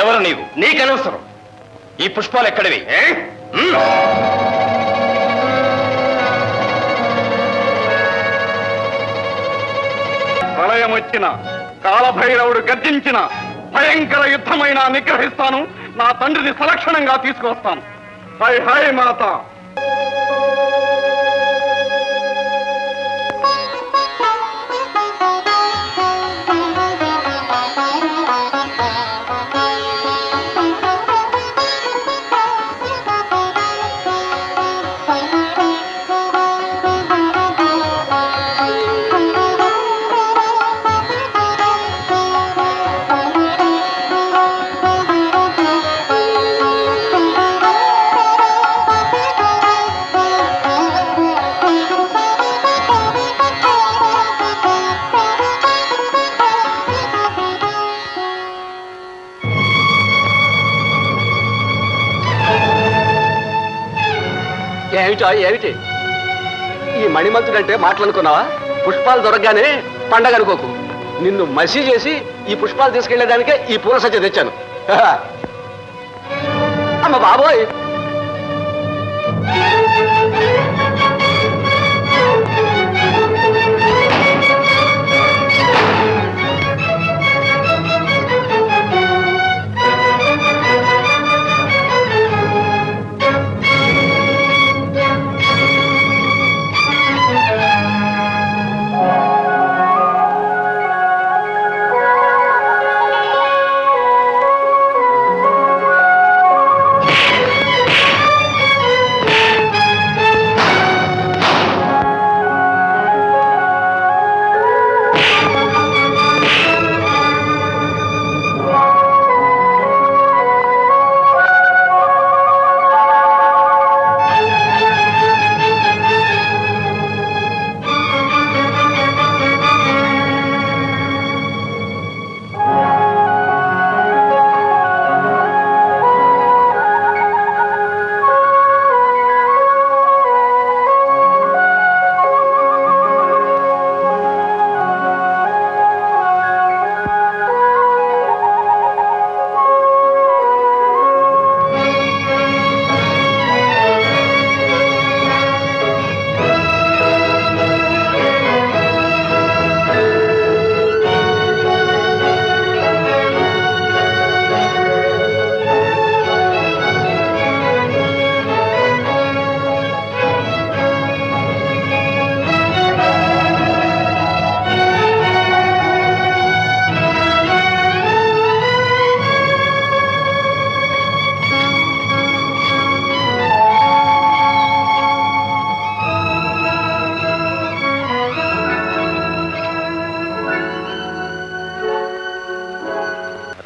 ఎవరు నీవు? నీకనవసరం. ఈ పుష్పాలు ఎక్కడివి? ప్రళయం వచ్చిన, కాలభైరవుడు గర్జించిన, భయంకర యుద్ధమైన నిగ్రహిస్తాను. నా తండ్రిని సలక్షణంగా తీసుకొస్తాను. హై హై మాత. ఏమిటి ఈ మణిమంతుడంటే మాటలనుకున్నావా? పుష్పాలు దొరకగానే పండగ అనుకోకు. నిన్ను మసి చేసి ఈ పుష్పాలు తీసుకెళ్లేదానికే ఈ పూల సజ్జ తెచ్చాను. అమ్మ బాబోయ్,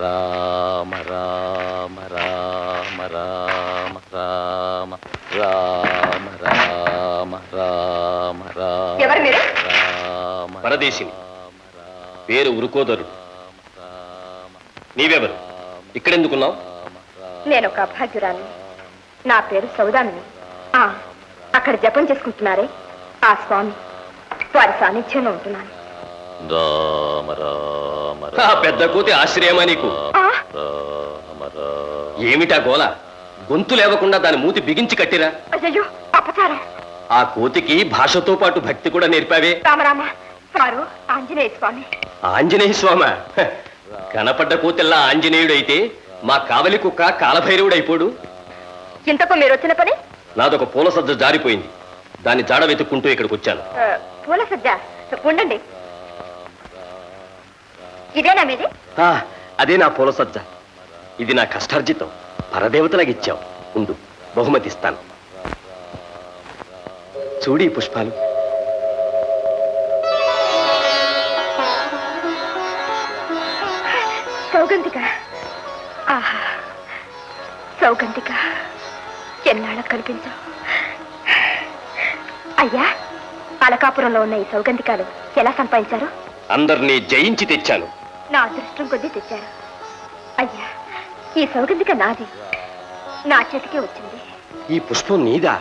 రామ రామ రామ రామ రామ రామ రామ రామ రామ. పరదేశిని, పేరు ఉరుకోదరుడు. నీవెవరు? ఇక్కడెందుకున్నావు? నేను ఒక అభాగ్యురాలు. నా పేరు సౌదామిని. అక్కడ జపం చేసుకుంటున్నారే ఆ స్వామి, వారి సాన్నిధ్యంలో ఉంటున్నాను. రామ రామ. పెద్ద కోతి ఆశ్రయమా నీకు? ఏమిటా గోల? గొంతు లేవకుండా దాని మూతి బిగించి కట్టిరా. అయ్యో అపచారం. ఆ కోతికి భాషతో పాటు భక్తి కూడా నేర్పావే. రామరామ, వారు ఆంజనేయ స్వామి. ఆంజనేయ స్వామి? కనపడ్డ కోతిల్లా ఆంజనేయుడు అయితే మా కావలి కుక్క కాలభైరవుడు అయిపోడు. ఇంతకు మీరు వచ్చిన పని? నాదొక పూల సజ్జ జారిపోయింది. దాన్ని జాడ వెతుక్కుంటూ ఇక్కడికి వచ్చాను. పూల సజ్జ? ఉండండి, ఇదేనా మీది? అదే నా పూల సజ్జ. ఇది నా కష్టార్జితం. పరదేవతలకు ఇచ్చావు. ఉండు, బహుమతి ఇస్తాను. చూడి పుష్పాలు. సౌగంధిక. ఆహా, సౌగంధిక, ఎన్నాళ్ళకు కనిపించావు. అయ్యా, అలకాపురంలో ఉన్న ఈ సౌగంధికాలు ఎలా సంపాదించారు? అందరినీ జయించి తెచ్చాను. నా అదృష్టం కొద్దీ తెచ్చారు. అయ్యా, ఈ సౌగంధిక నాది, నా చేతికే వచ్చింది. ఈ పుష్పం నీదా?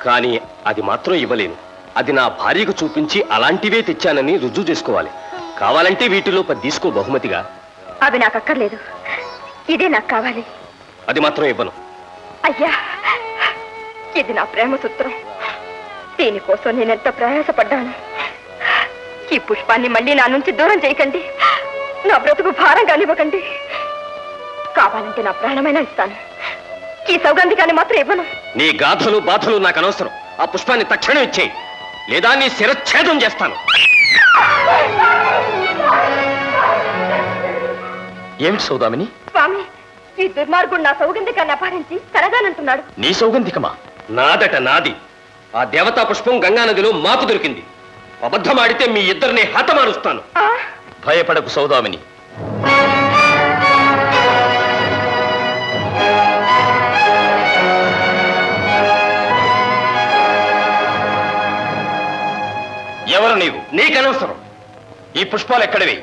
కానీ అది మాత్రం ఇవ్వలేను. అది నా భార్యకు చూపించి అలాంటివే తెచ్చానని రుజువు చేసుకోవాలి. కావాలంటే వీటిలో 10 తీసుకో బహుమతిగా. అవి నాకు అక్కర్లేదు. ఇదే నాకు కావాలి. అది మాత్రం ఇవ్వను. అయ్యా, ఇది నా ప్రేమ సూత్రం. దీనికోసం నేనెంత ప్రయాసపడ్డాను. ఈ పుష్పాన్ని మళ్ళీ నా నుంచి దూరం చేయకండి. నా బ్రతుకు భారం కానివ్వకండి. కావాలంటే నా ప్రాణమైనా ఇస్తాను. ఈ సౌగంధికాన్ని మాత్రం ఇవ్వను. నీ గాథలు బాధలు నాకు అనవసరం. ఆ పుష్పాన్ని తక్షణం ఇచ్చేయి, లేదా నీ శిరచ్ఛేదం చేస్తాను. ఏమిటి సౌదామిని? స్వామి, ఈ దుర్మార్గుడు నా సౌగంధికాన్ని అపహరించి తనగానంటున్నాడు. నీ సౌగంధికమా? నాదట నాది. ఆ దేవతా పుష్పం గంగానదిలో మాకు దొరికింది. అబద్ధమాడితే మీ ఇద్దరిని హతమారుస్తాను. భయపడకు సౌదామిని. ఎవరు నీవు? నీకనవసరం. ఈ పుష్పాలు ఎక్కడివి?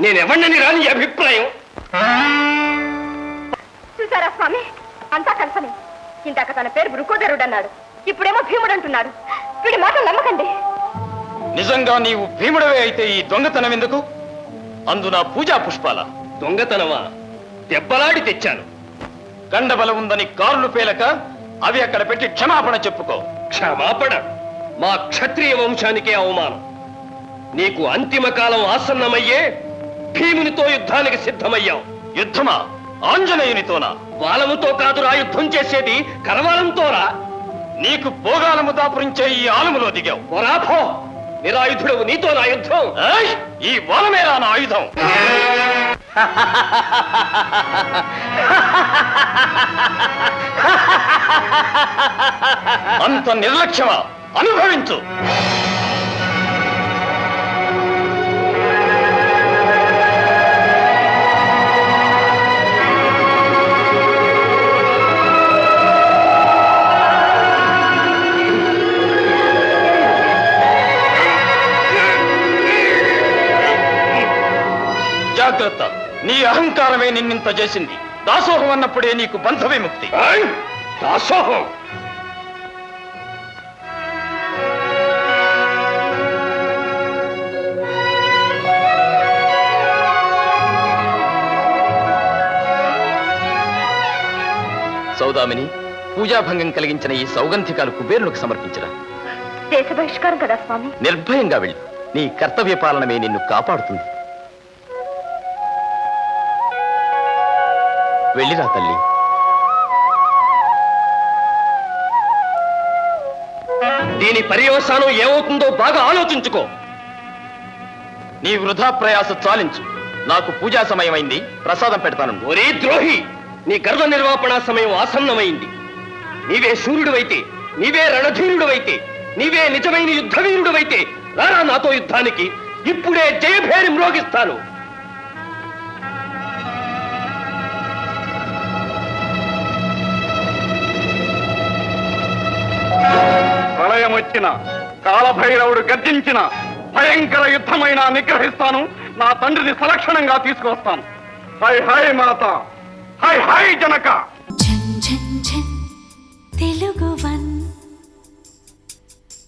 నేనెవడిని రాని అభిప్రాయం. చూసారా స్వామి, అంతా కల్పనే. ఇందాక తన పేరు వృకోదరుడు అన్నాడు, ఇప్పుడేమో భీముడు అంటున్నాడు. వీడి మాటలు నమ్మకండి. నిజంగా నీవు భీముడవే అయితే ఈ దొంగతనం ఎందుకు? అందున పూజా పుష్పాల దొంగతనమా? దెబ్బలాడి తెచ్చాను. గండబలం ఉందని కారులు పేలక అవి అక్కడ పెట్టి క్షమాపణ చెప్పుకో. క్షమాపణ? మా క్షత్రియ వంశానికే అవమానం. నీకు అంతిమ కాలం ఆసన్నమయ్యే భీమునితో యుద్ధానికి సిద్ధమయ్యావు. యుద్ధమా? ఆంజనేయునితోనా? బాలముతో కాదురా యుద్ధం చేసేది, కరవాలంతోరా. నీకు భోగాలము దాపురించే ఈ ఆలములో దిగావు. పోరాపో, నిరాయుధుడవు, నీతో నా యుద్ధం. ఈ బాలమేరా నా ఆయుధం. అంత నిర్లక్ష్యమా? అనుభవించు. జాగ్రత్త, నీ అహంకారమే నిన్నింత చేసింది. దాసోహం అన్నప్పుడే నీకు బంధ విముక్తి. దాసోహం? సౌదామిని, పూజాభంగం కలిగించిన ఈ సౌగంధికాలు కుబేరునికి సమర్పించరా. దేశ బహిష్కారం కదా స్వామి. నిర్భయంగా వెళ్ళు. నీ కర్తవ్య పాలనమే నిన్ను కాపాడుతుంది. వెళ్ళిరా తల్లి. దీని పర్యవసానం ఏమవుతుందో బాగా ఆలోచించుకో. నీ వృధా ప్రయాస చాలించు. నాకు పూజా సమయమైంది, ప్రసాదం పెడతాను. ఒరే ద్రోహి, నీ గర్వ నిర్వాపణ సమయం ఆసన్నమైంది. నీవే సూర్యుడివైతే, నీవే రణధీరుడివైతే, నీవే నిజమైన యుద్ధవీరుడివైతే రారా నాతో యుద్ధానికి. ఇప్పుడే జయభేరి మ్రోగిస్తాను. ప్రళయం వచ్చిన, కాలభైరవుడు గర్జించిన, భయంకర యుద్ధమైన నిగ్రహిస్తాను. నా తండ్రిని సలక్షణంగా తీసుకొస్తాను. హై హై మాత, హై హై జనక. తెలుగు